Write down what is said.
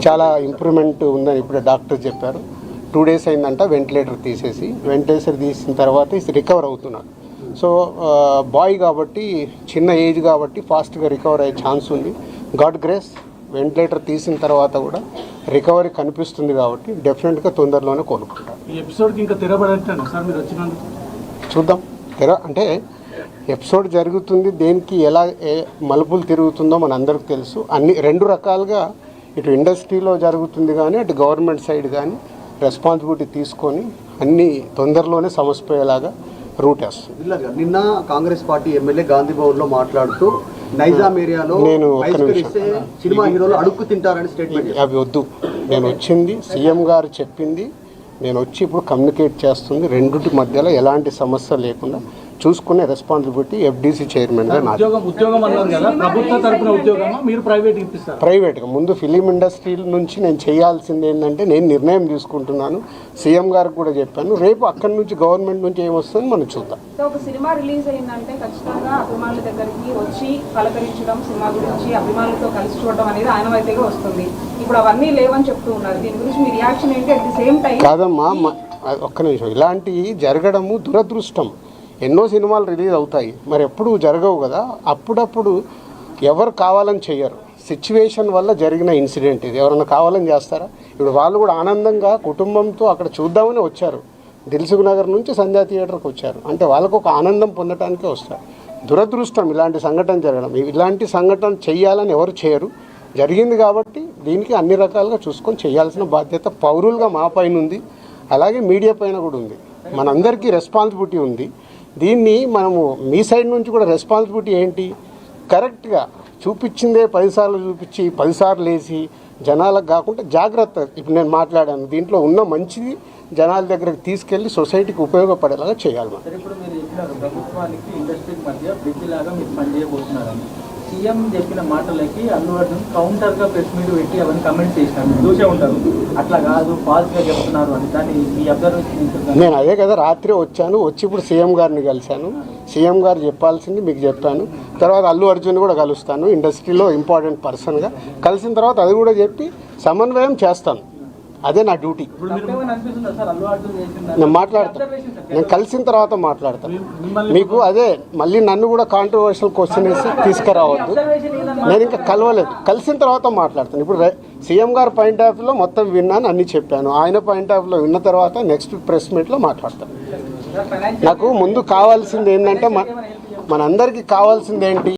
చాలా ఇంప్రూవ్మెంట్ ఉందని ఇప్పుడు డాక్టర్ చెప్పారు. 2 days అయిందంట వెంటిలేటర్ తీసిన తర్వాత రికవర్ అవుతున్నాడు. సో బాయ్ కాబట్టి చిన్న ఏజ్ కాబట్టి ఫాస్ట్గా రికవర్ అయ్యే ఛాన్స్ ఉంది. గాడ్ గ్రేస్ వెంటిలేటర్ తీసిన తర్వాత కూడా రికవరీ కనిపిస్తుంది కాబట్టి డెఫినెట్గా తొందరలోనే కోలుకుంటారు. ఈ ఎపిసోడ్కి ఇంకా తెరబడట్లేదు సార్ మీరు వచ్చినందుకు. చూద్దాం అంటే ఎపిసోడ్ జరుగుతుంది, దేనికి ఎలా మలుపులు తిరుగుతుందో మన అందరికి తెలుసు. అన్ని 2 రకాలుగా ఇటు ఇండస్ట్రీలో జరుగుతుంది కానీ అటు గవర్నమెంట్ సైడ్ కానీ రెస్పాన్సిబిలిటీ తీసుకొని అన్ని తొందరలోనే సమసిపోయేలాగా రూట్ వేస్తుంది. నిన్న కాంగ్రెస్ పార్టీ ఎమ్మెల్యే గాంధీ భవన్లో మాట్లాడుతూ నైజాం ఏరియాలో నేను సినిమా హీరోలు అడుక్కు తింటారని స్టేట్మెంట్. అవి వద్దు, నేను వచ్చింది సీఎం గారు చెప్పింది, నేను వచ్చి ఇప్పుడు కమ్యూనికేట్ చేస్తుంది. రెండింటి మధ్యలో ఎలాంటి సమస్య లేకుండా చూసుకునే రెస్పాన్సిబిలిటీ ఎఫ్డీసీ చైర్మన్ గా నాది. ప్రైవేట్గా ముందు ఫిలిం ఇండస్ట్రీ నుంచి నేను చేయాల్సింది ఏంటంటే నేను నిర్ణయం తీసుకుంటున్నాను. సీఎం గారికి కూడా చెప్పాను. రేపు అక్కడి నుంచి గవర్నమెంట్ నుంచి ఏమొస్తుందో మనం చూద్దాం. ఒక సినిమా రిలీజ్ అయిందంటే ఖచ్చితంగా అభిమానుల దగ్గరికి వచ్చి పలకరించడం, సినిమా గురించి అభిమానులతో కలిసి చూడడం అనేది ఆనవాయితీగా వస్తుంది. ఇప్పుడు అవన్నీ లేవని చెప్తూ ఉన్నారు. దీని గురించి మీ రియాక్షన్ ఏంటి? అట్ ది సేమ్ టైం కాదమ్మా, ఒక్క నిమిషం, ఇలాంటివి జరగడము దురదృష్టం. ఎన్నో సినిమాలు రిలీజ్ అవుతాయి, మరి ఎప్పుడు జరగవు కదా. అప్పుడప్పుడు ఎవరు కావాలని చేయరు, సిచ్యువేషన్ వల్ల జరిగిన ఇన్సిడెంట్ ఇది. ఎవరైనా కావాలని చేస్తారా? ఇప్పుడు వాళ్ళు కూడా ఆనందంగా కుటుంబంతో అక్కడ చూద్దామని వచ్చారు. దిల్సుఖ్ నగర్ నుంచి సంధ్యా థియేటర్కి వచ్చారు అంటే వాళ్ళకు ఒక ఆనందం పొందటానికే వస్తారు. దురదృష్టం ఇలాంటి సంఘటన జరగడం. ఇలాంటి సంఘటన చేయాలని ఎవరు చేయరు. జరిగింది కాబట్టి దీనికి అన్ని రకాలుగా చూసుకొని చేయాల్సిన బాధ్యత పౌరులుగా మా పైన ఉంది, అలాగే మీడియా పైన కూడా ఉంది. మనందరికీ రెస్పాన్సిబిలిటీ ఉంది. దీన్ని మనము మీ సైడ్ నుంచి కూడా రెస్పాన్సిబిలిటీ ఏంటి, కరెక్ట్గా చూపించిందే 10 సార్లు చూపించి 10 సార్లు వేసి జనాలకు కాకుండా జాగ్రత్త. ఇప్పుడు నేను మాట్లాడాను, దీంట్లో ఉన్న మంచిది జనాల దగ్గరికి తీసుకెళ్లి సొసైటీకి ఉపయోగపడేలాగా చేయాలి. సీఎం చెప్పిన మాటలకి అల్లు అర్జున్ కౌంటర్గా ప్రెస్ మీట్ పెట్టి అవన్నీ కమెంట్స్ చేసినారు. చూసే ఉంటారు, అట్లా కాదు ఫాల్స్గా చెప్తున్నారు అని. దాన్ని మీ అబ్జర్వేషన్? నేను అదే కదా రాత్రి వచ్చాను, వచ్చి ఇప్పుడు సీఎం గారిని కలిశాను. సీఎం గారు చెప్పాల్సింది మీకు చెప్పాను. తర్వాత అల్లు అర్జున్ కూడా కలుస్తాను, ఇండస్ట్రీలో ఇంపార్టెంట్ పర్సన్గా. కలిసిన తర్వాత అది కూడా చెప్పి సమన్వయం చేస్తాను. అదే నా డ్యూటీ. నేను మాట్లాడతాను, నేను కలిసిన తర్వాత మాట్లాడతాను. మీకు అదే మళ్ళీ నన్ను కూడా కాంట్రవర్షియల్ క్వశ్చన్ వేసి తీసుకురావద్దు. నేను ఇంకా కలవలేదు, కలిసిన తర్వాత మాట్లాడతాను. ఇప్పుడు సీఎం గారు పాయింట్ ఆఫ్ వ్యూలో మొత్తం విన్నాను, అన్నీ చెప్పాను. ఆయన పాయింట్ ఆఫ్ వ్యూలో విన్న తర్వాత నెక్స్ట్ ప్రెస్ మీట్లో మాట్లాడతాను. నాకు ముందు కావాల్సింది ఏంటంటే మనందరికీ కావాల్సింది ఏంటి?